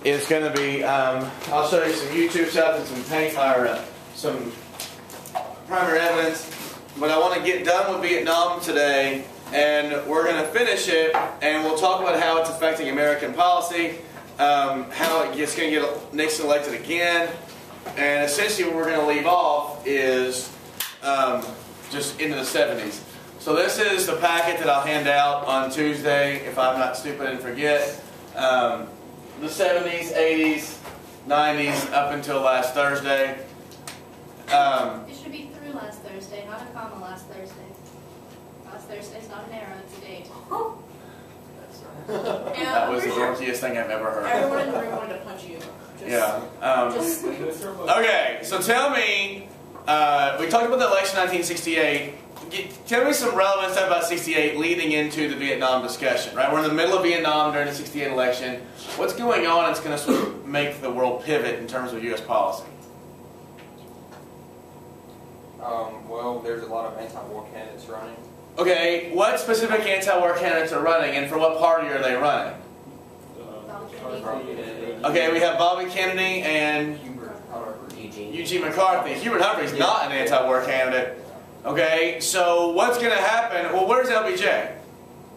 is going to be, I'll show you some YouTube stuff and some primary evidence. But I want to get done with Vietnam today, and we're going to finish it, and we'll talk about how it's affecting American policy, how it's going to get Nixon elected again, and essentially where we're going to leave off is just into the 70s. So this is the packet that I'll hand out on Tuesday, if I'm not stupid and forget. The 70s, 80s, 90s, up until last Thursday. It should be through last Thursday, not a comma last Thursday. Last Thursday's not an arrow, it's a date. That was the dorkiest thing I've ever heard. Everyone in the room wanted to punch you. Okay, so tell me, we talked about the election 1968. Tell me some relevant stuff about 68 leading into the Vietnam discussion, right? We're in the middle of Vietnam during the 68 election. What's going on that's going to sort of make the world pivot in terms of U.S. policy? Well, there's a lot of anti-war candidates running. Okay, what specific anti-war candidates are running, and for what party are they running? Okay, we have Bobby Kennedy and Eugene McCarthy. Hubert Humphrey's not an anti-war candidate. Okay, so what's going to happen? Well, where's LBJ?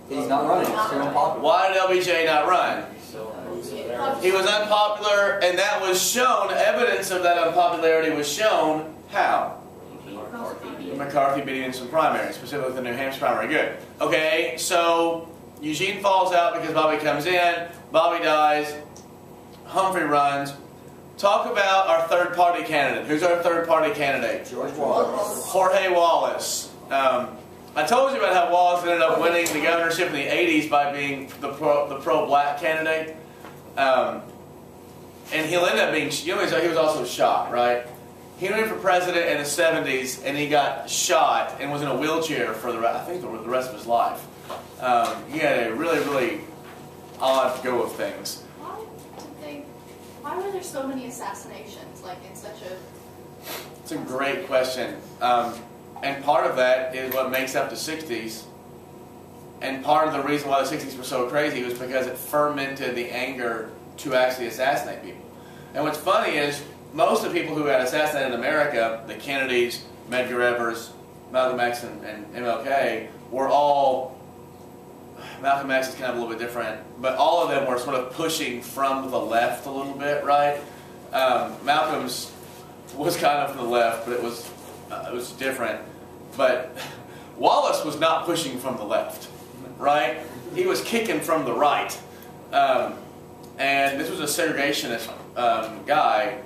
He's not running. He's still unpopular. Why did LBJ not run? He was unpopular, and that was shown, evidence of that unpopularity was shown, how? McCarthy beating in some primaries, specifically the New Hampshire primary. Good. Okay, so Eugene falls out because Bobby comes in, Bobby dies, Humphrey runs. Talk about our third party candidate. Who's our third party candidate? George Wallace. Jorge Wallace. I told you about how Wallace ended up winning the governorship in the 80s by being the pro-black candidate. And he'll end up being, you know, he was also shot, right? He ran for president in the 70s, and he got shot and was in a wheelchair for the rest of his life. He had a really, really odd go of things. Why were there so many assassinations, like in such a... It's a great question. And part of that is what makes up the 60s. And part of the reason why the 60s were so crazy was because it fermented the anger to actually assassinate people. And what's funny is, most of the people who had assassinated in America, the Kennedys, Medgar Evers, Malcolm X, and MLK, were all, Malcolm X is kind of a little bit different, but all of them were sort of pushing from the left a little bit, right? Malcolm's was kind of from the left, but it was different. But Wallace was not pushing from the left, right? He was kicking from the right. And this was a segregationist guy.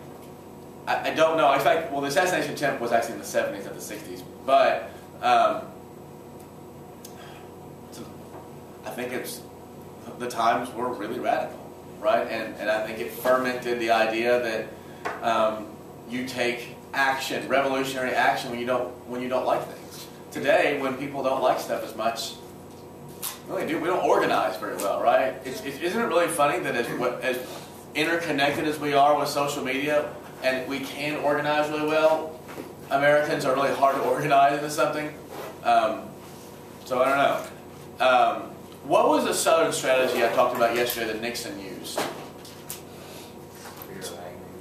I don't know. In fact, well, the assassination attempt was actually in the 70s, not the 60s. But I think the times were really radical, right? And I think it fermented the idea that you take action, revolutionary action, when you don't like things. Today, when people don't like stuff as much, we don't organize very well, right? Isn't it really funny that as interconnected as we are with social media, and we can organize really well, Americans are really hard to organize into something. So I don't know. What was the Southern strategy I talked about yesterday that Nixon used?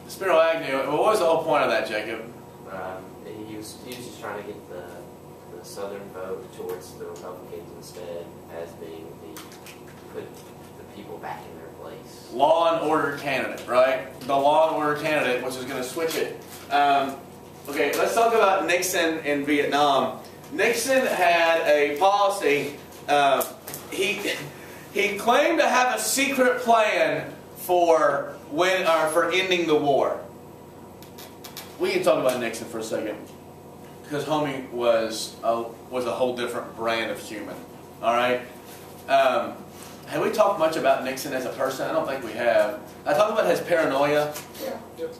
Spiro Agnew. What was the whole point of that, Jacob? He was just trying to get the Southern vote towards the Republicans instead, as being put the people back in their place. Law and order candidate, right? The law and order candidate, which is going to switch it. Okay, let's talk about Nixon in Vietnam. Nixon had a policy. He claimed to have a secret plan for ending the war. We can talk about Nixon for a second, because homie was a whole different brand of human. All right. Have we talked much about Nixon as a person? I don't think we have. I talked about his paranoia. Yeah. Yep.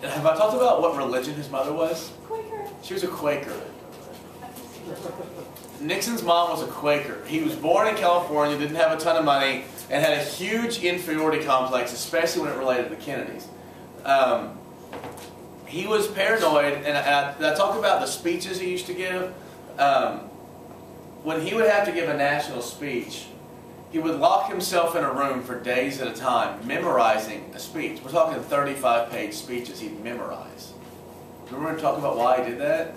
And have I talked about what religion his mother was? Quaker. She was a Quaker. Nixon's mom was a Quaker. He was born in California, didn't have a ton of money, and had a huge inferiority complex, especially when it related to the Kennedys. He was paranoid, and I talk about the speeches he used to give. When he would have to give a national speech, he would lock himself in a room for days at a time, memorizing a speech. We're talking 35-page speeches he'd memorize. Remember we were talking about why he did that?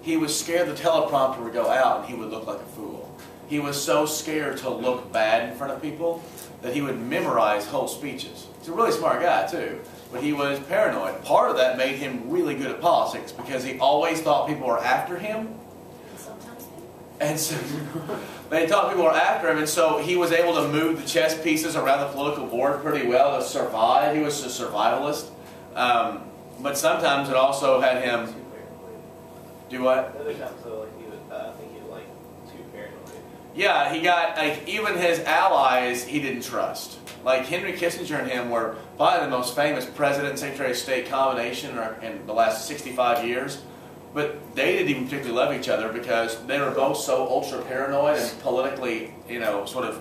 He was scared the teleprompter would go out and he would look like a fool. He was so scared to look bad in front of people that he would memorize whole speeches. He's a really smart guy too, but he was paranoid. Part of that made him really good at politics because he always thought people were after him. And so they thought people were after him, and so he was able to move the chess pieces around the political board pretty well to survive. He was a survivalist. But sometimes it also had him do what? The other times, though, like he was, I think he was like too paranoid. Yeah, he got, like, even his allies he didn't trust. Like Henry Kissinger and him were probably the most famous president and secretary of state combination in the last 65 years. But they didn't even particularly love each other because they were both so ultra paranoid and politically, sort of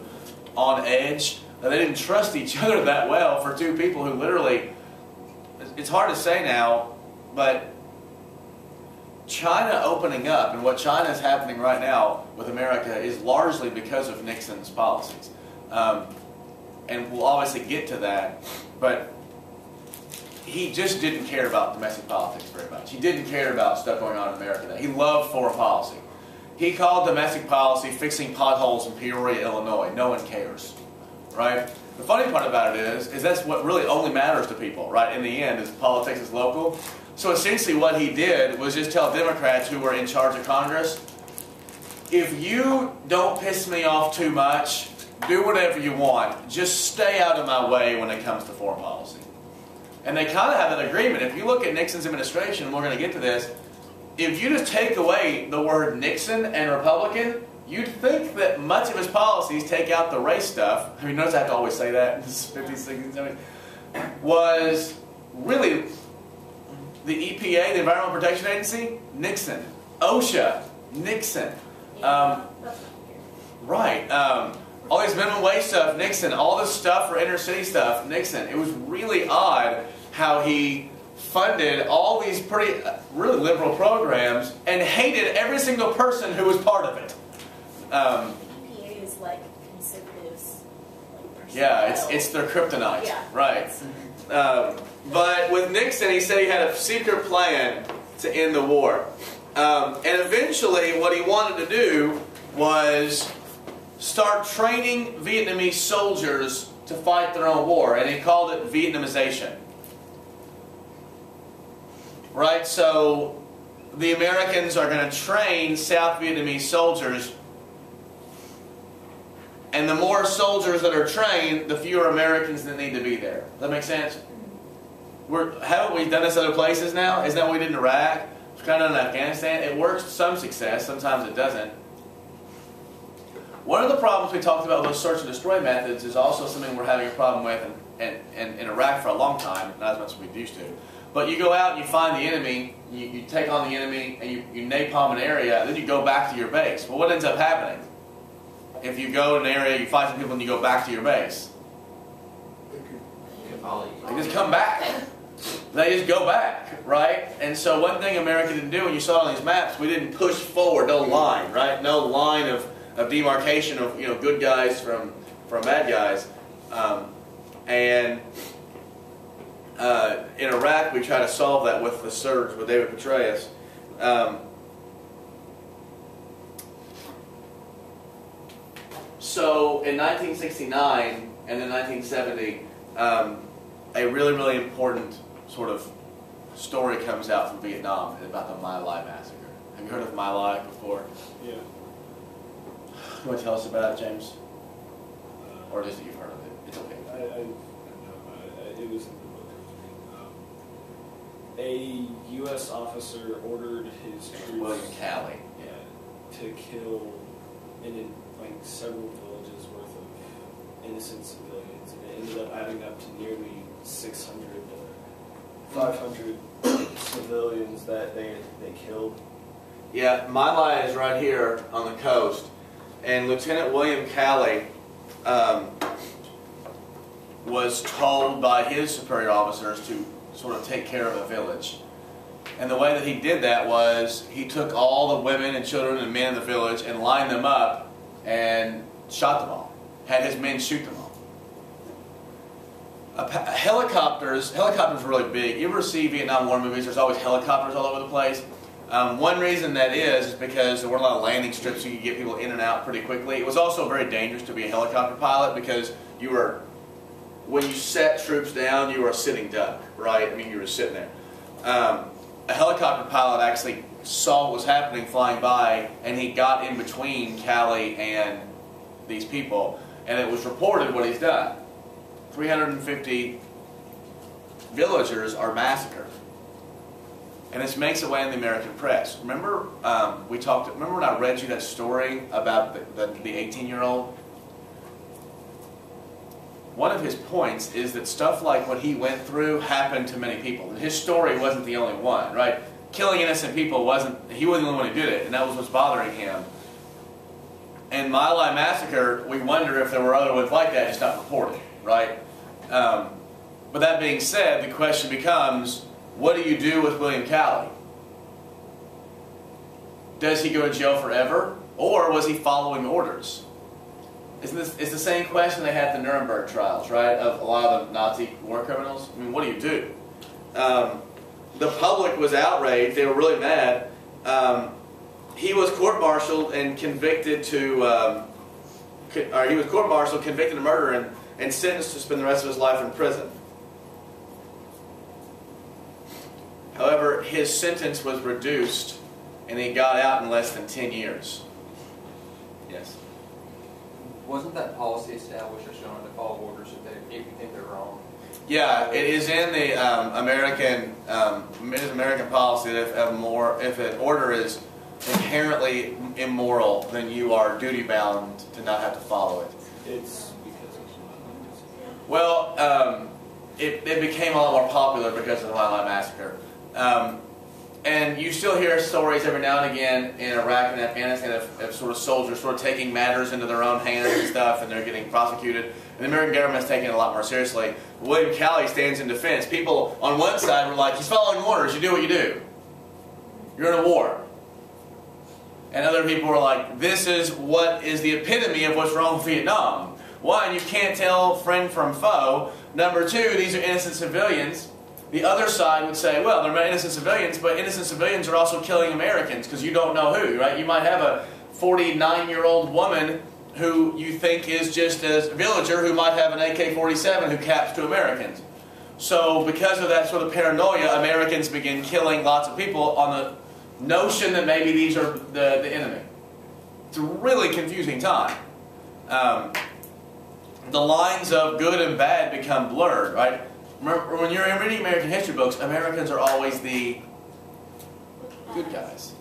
on edge that they didn't trust each other that well for two people who literally, it's hard to say now, but China opening up and what China is happening right now with America is largely because of Nixon's policies. And we'll obviously get to that, but he just didn't care about domestic politics very much. He didn't care about stuff going on in America. He loved foreign policy. He called domestic policy fixing potholes in Peoria, Illinois. No one cares, right? The funny part about it is that's what really only matters to people, right? In the end, is politics is local. So essentially what he did was just tell Democrats who were in charge of Congress, if you don't piss me off too much, do whatever you want. Just stay out of my way when it comes to foreign policy. And they kind of have that agreement. If you look at Nixon's administration, and we're going to get to this, if you just take away the word Nixon and Republican, you'd think that much of his policies, take out the race stuff, I mean, notice I have to always say that in the 50s, 60s, 70s, was really the EPA, the Environmental Protection Agency, Nixon. OSHA, Nixon. Right. All these minimum wage stuff, Nixon. All this stuff for inner city stuff, Nixon. It was really odd how he funded all these really liberal programs and hated every single person who was part of it. EPA is like conservatives. Yeah, it's their kryptonite. Yeah. Right. But with Nixon, he said he had a secret plan to end the war. And eventually, what he wanted to do was start training Vietnamese soldiers to fight their own war, and he called it Vietnamization. Right? So the Americans are going to train South Vietnamese soldiers, and the more soldiers that are trained, the fewer Americans that need to be there. Does that make sense? Haven't we done this other places now? Isn't that what we did in Iraq? It's kind of in Afghanistan. It works to some success. Sometimes it doesn't. One of the problems we talked about with those search and destroy methods is also something we're having a problem with in Iraq for a long time, not as much as we used to. But you go out and you find the enemy, you take on the enemy, and you napalm an area, and then you go back to your base. Well, what ends up happening? If you go to an area, you find some people, and you go back to your base. They just come back. They just go back, right? And so one thing America didn't do, when you saw it on these maps, we didn't push forward, no line, right? No line of demarcation of good guys from bad guys. In Iraq, we try to solve that with the surge with David Petraeus. So in 1969 and then 1970, a really, really important sort of story comes out from Vietnam about the My Lai massacre. Have you heard of My Lai before? Yeah. You want to tell us about it, James? Or just that you've heard of it? It's okay. It was in the book. A U.S. officer ordered his troops William Calley. to kill like several villages worth of innocent civilians, and it ended up adding up to nearly 600, 500 civilians that they killed. Yeah, My Lai is right here on the coast, and Lieutenant William Calley was told by his superior officers to sort of take care of a village. And the way that he did that was he took all the women and children and men in the village and lined them up and shot them all, had his men shoot them all. Helicopters are really big. You ever see Vietnam War movies? There's always helicopters all over the place. One reason that is because there weren't a lot of landing strips so you could get people in and out pretty quickly. It was also very dangerous to be a helicopter pilot because you were, when you set troops down, you were a sitting duck, right? I mean, you were sitting there. A helicopter pilot actually saw what was happening flying by, and he got in between Callie and these people, and it was reported what he's done. 350 villagers are massacred. And this makes its way in the American press. Remember, remember when I read you that story about the 18-year-old? One of his points is that stuff like what he went through happened to many people. His story wasn't the only one, right? Killing innocent people he wasn't the only one who did it, and that was what's bothering him. In My Lai Massacre, we wonder if there were other ones like that, just not reported, right? But that being said, the question becomes, what do you do with William Callie? Does he go to jail forever, or was he following orders? It's the same question they had at the Nuremberg trials, right? Of a lot of the Nazi war criminals. I mean, what do you do? The public was outraged. They were really mad. He was court-martialed and convicted convicted of murder and sentenced to spend the rest of his life in prison. However, his sentence was reduced, and he got out in less than 10 years. Yes. Wasn't that policy established as showing to follow orders if you think they're wrong? Yeah, it is in the American policy that if an order is inherently immoral, then you are duty bound to not have to follow it. It's because of Well, it became a lot more popular because of the My Lai Massacre. And you still hear stories every now and again in Iraq and Afghanistan of sort of soldiers sort of taking matters into their own hands and stuff, and they're getting prosecuted. And the American government's taking it a lot more seriously. William Callie stands in defense. People on one side were like, he's following orders, you do what you do. You're in a war. And other people were like, this is what is the epitome of what's wrong with Vietnam. One, you can't tell friend from foe. Number two, these are innocent civilians. The other side would say, well, they're not innocent civilians, but innocent civilians are also killing Americans because you don't know who, right? You might have a 49-year-old woman who you think is just a villager who might have an AK-47 who caps 2 Americans. So because of that sort of paranoia, Americans begin killing lots of people on the notion that maybe these are the enemy. It's a really confusing time. The lines of good and bad become blurred, right? Remember, when you're reading American history books, Americans are always the good guys.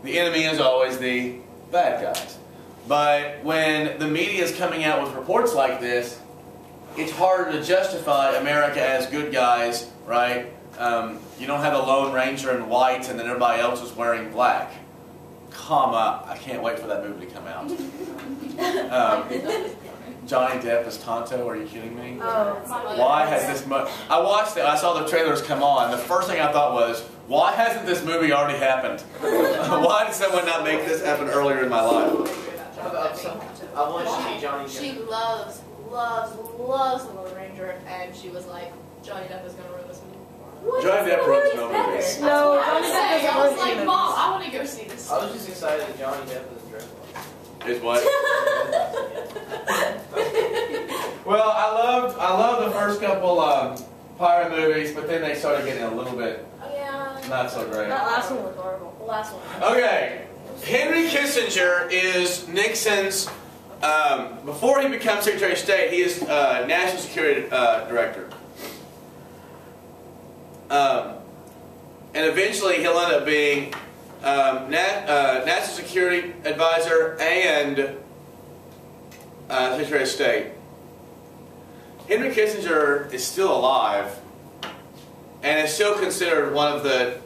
The enemy is always the bad guys. But when the media is coming out with reports like this, it's harder to justify America as good guys, right? You don't have a Lone Ranger in white and then everybody else is wearing black. I can't wait for that movie to come out. Johnny Depp as Tonto, are you kidding me? Why has this I watched it, I saw the trailers come on. The first thing I thought was, why hasn't this movie already happened? Why did someone not make this happen earlier in my life? I want to see Johnny Depp. She loves the Lone Ranger, and she was like, Johnny Depp is going to ruin this movie. Johnny Depp ruins no movies. No, I was Johnny Depp doesn't I was ruin like, any Mom, movies. I want to go see this. I was just excited that Johnny Depp was dressed like. Is what? Well, I love the first couple pirate movies, but then they started getting a little bit not so great. That last one was horrible. The last one. Okay, Henry Kissinger is Nixon's. Before he becomes Secretary of State, he is National Security Director. And eventually he'll end up being National Security Advisor and Secretary of State. Henry Kissinger is still alive and is still considered one of the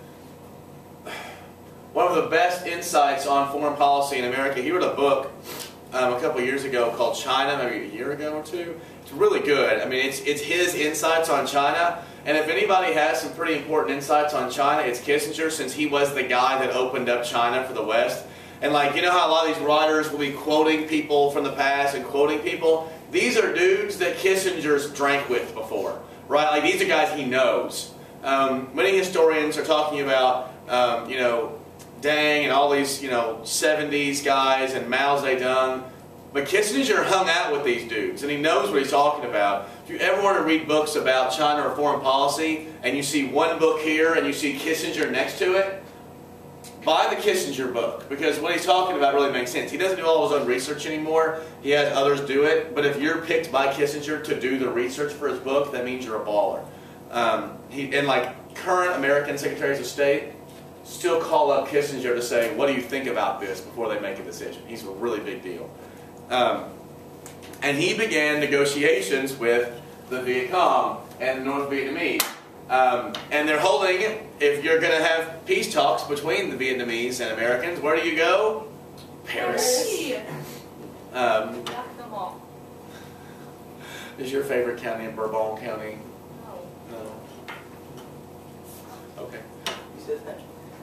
best insights on foreign policy in America. He wrote a book a couple years ago called China, maybe a year ago or two. It's really good. I mean, it's his insights on China. And if anybody has some pretty important insights on China, it's Kissinger, since he was the guy that opened up China for the West. And like, you know how a lot of these writers will be quoting people from the past and quoting people? These are dudes that Kissinger's drank with before, right? Like these are guys he knows. Many historians are talking about, you know, Deng and all these, you know, 70s guys and Mao Zedong. But Kissinger hung out with these dudes, and he knows what he's talking about. If you ever want to read books about China or foreign policy, and you see one book here and you see Kissinger next to it, buy the Kissinger book, because what he's talking about really makes sense. He doesn't do all his own research anymore. He has others do it. But if you're picked by Kissinger to do the research for his book, that means you're a baller. And like current American secretaries of state still call up Kissinger to say, what do you think about this, before they make a decision. He's a really big deal. And he began negotiations with the Viet Cong and the North Vietnamese. And they're holding, if you're going to have peace talks between the Vietnamese and Americans, where do you go? Paris. Got them all. Is your favorite county in Bourbon County? No. No. Okay. You said that?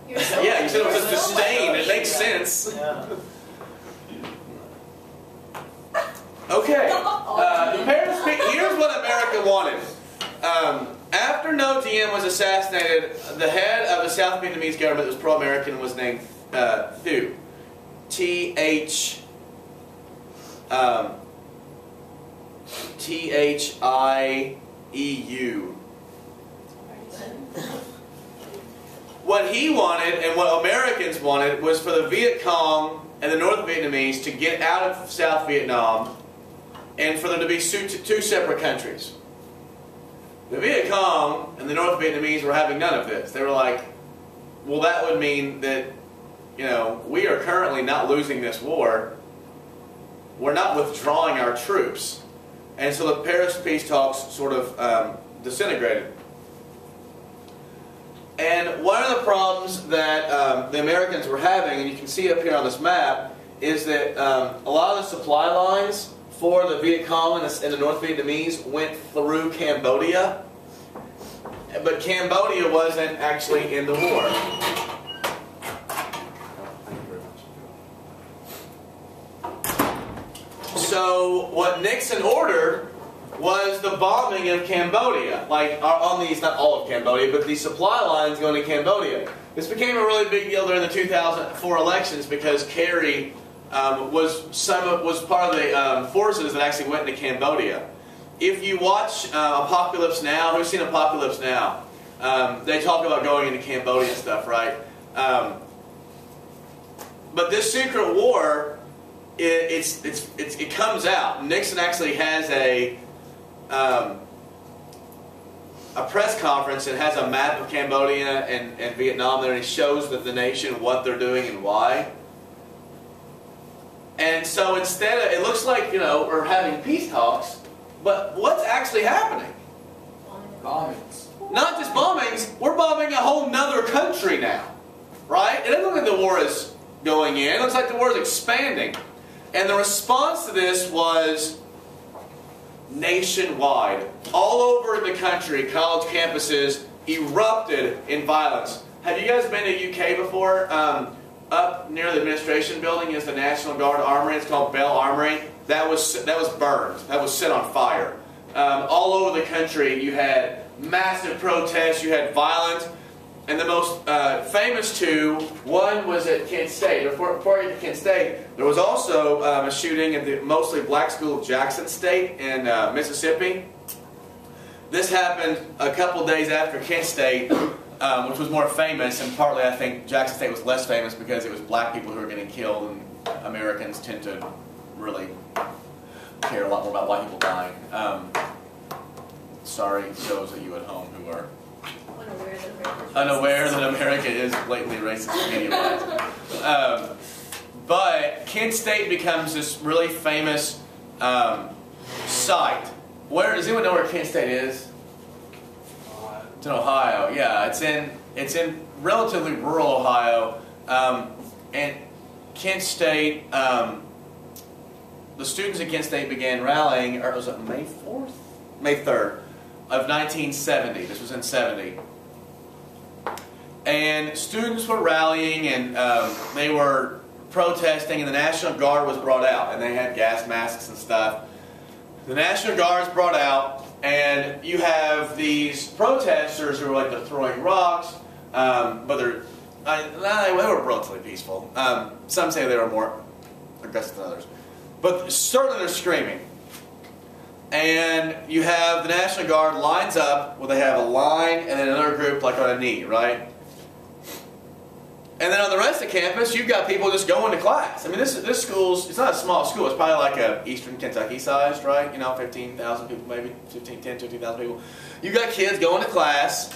You're so Yeah, you said it was a Oh disdain. my It makes gosh, sense. Yeah. Okay. Here's what America wanted. After Ngo Diem was assassinated, the head of the South Vietnamese government that was pro-American was named Thieu. Thieu. What he wanted and what Americans wanted was for the Viet Cong and the North Vietnamese to get out of South Vietnam and for them to be two separate countries. The Viet Cong and the North Vietnamese were having none of this. They were like, well, that would mean that, you know, we are currently not losing this war. We're not withdrawing our troops. And so the Paris peace talks sort of disintegrated. And one of the problems that the Americans were having, and you can see up here on this map, is that a lot of the supply lines for the Viet Cong and the North Vietnamese went through Cambodia. But Cambodia wasn't actually in the war. So what Nixon ordered was the bombing of Cambodia. Like, on these, not all of Cambodia, but the supply lines going to Cambodia. This became a really big deal during the 2004 elections because Kerry was part of the forces that actually went into Cambodia. If you watch Apocalypse Now, who's seen Apocalypse Now? They talk about going into Cambodia and stuff, right? But this secret war, it comes out. Nixon actually has a press conference and has a map of Cambodia and Vietnam there, and he shows the nation what they're doing and why. And so instead of, it looks like, you know, we're having peace talks, but what's actually happening? Bombings. Not just bombings, we're bombing a whole nother country now. Right? It doesn't look like the war is going in, it looks like the war is expanding. And the response to this was nationwide. All over the country, college campuses erupted in violence. Have you guys been to UK before? Up near the administration building is the National Guard Armory. It's called Bell Armory. That was burned. That was set on fire. All over the country, you had massive protests. You had violence. And the most famous two, one was at Kent State. Before you get to Kent State, there was also a shooting at the mostly black school of Jackson State in Mississippi. This happened a couple days after Kent State, which was more famous, and partly I think Jackson State was less famous because it was black people who were getting killed, and Americans tend to really care a lot more about white people dying. Sorry, those of you at home who are unaware that America is blatantly racist anyway. But Kent State becomes this really famous site. Where does anyone know where Kent State is? It's in Ohio. Yeah, it's in relatively rural Ohio, and Kent State. The students at Kent State began rallying. Or was it May 4th? May 3rd of 1970. This was in 70. And students were rallying, and they were protesting, and the National Guard was brought out, and they had gas masks and stuff. The National Guard's brought out, and you have these protesters who are like they're throwing rocks, but they were relatively peaceful. Some say they were more aggressive than others, but certainly they're screaming. And you have the National Guard lines up, where they have a line and then another group like on a knee, right? And then on the rest of campus, you've got people just going to class. I mean, this school's, it's not a small school. It's probably like a Eastern Kentucky sized, right? You know, 15,000 people maybe, 15,000 people. You've got kids going to class,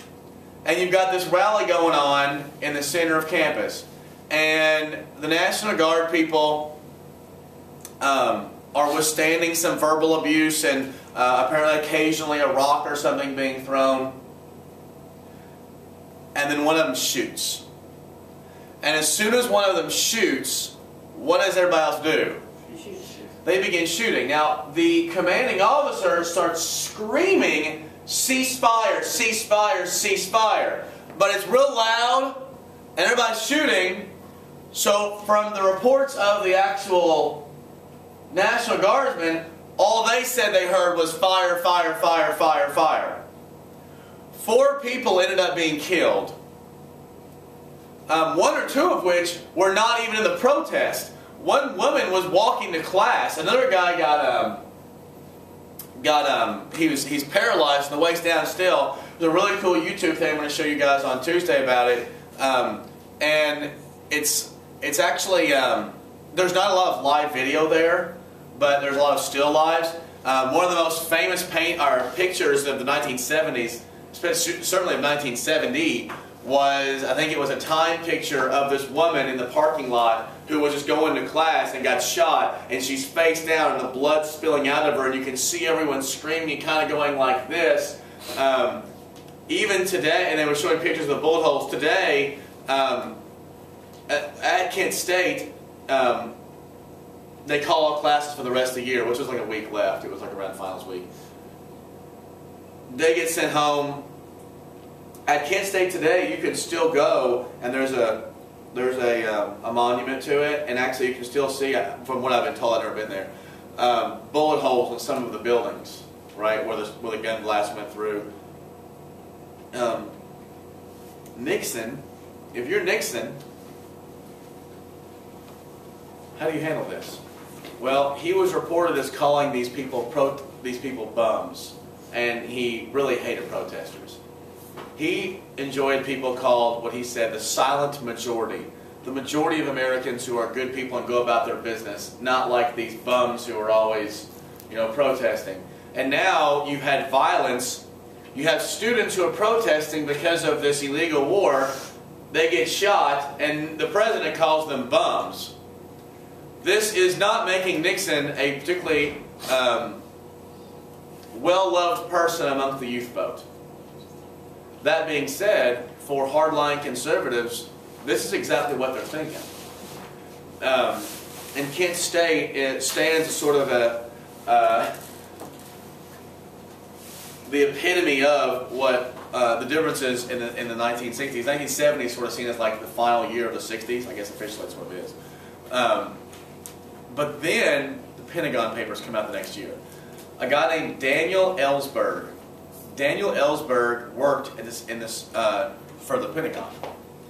and you've got this rally going on in the center of campus. And the National Guard people are withstanding some verbal abuse and apparently occasionally a rock or something being thrown. And then one of them shoots. And as soon as one of them shoots, what does everybody else do? They begin shooting. Now, the commanding officer starts screaming, "Ceasefire, ceasefire, ceasefire." But it's real loud, and everybody's shooting. So from the reports of the actual National Guardsmen, all they said they heard was fire, fire, fire, fire, fire. 4 people ended up being killed. 1 or 2 of which were not even in the protest. One woman was walking to class. Another guy he's paralyzed from the waist down still. There's a really cool YouTube thing I'm going to show you guys on Tuesday about it. And it's actually, there's not a lot of live video there, but there's a lot of still lives. One of the most famous pictures of the 1970s, certainly of 1970, was, I think it was a time picture of this woman in the parking lot who was just going to class and got shot, and she's face down and the blood spilling out of her, and you can see everyone screaming and kind of going like this. Even today, and they were showing pictures of the bullet holes today, at Kent State, they call all classes for the rest of the year, which was like a week left. It was like around finals week. They get sent home. At Kent State today, you can still go, and there's a monument to it, and actually you can still see, from what I've been told, I've never been there, bullet holes in some of the buildings, right, where the gun blast went through. Nixon, if you're Nixon, how do you handle this? Well, he was reported as calling these people bums, and he really hated protesters. He enjoyed people called, what he said, the silent majority. The majority of Americans who are good people and go about their business, not like these bums who are always, protesting. And now you've had violence. You have students who are protesting because of this illegal war. They get shot, and the president calls them bums. This is not making Nixon a particularly well-loved person amongst the youth vote. That being said, for hardline conservatives, this is exactly what they're thinking. And Kent State, it stands as sort of the epitome of what the differences in the 1960s. 1970s sort of seen as like the final year of the 60s. I guess officially that's what it is. But then the Pentagon Papers come out the next year. A guy named Daniel Ellsberg. Daniel Ellsberg worked for the Pentagon.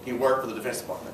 He worked for the Defense Department.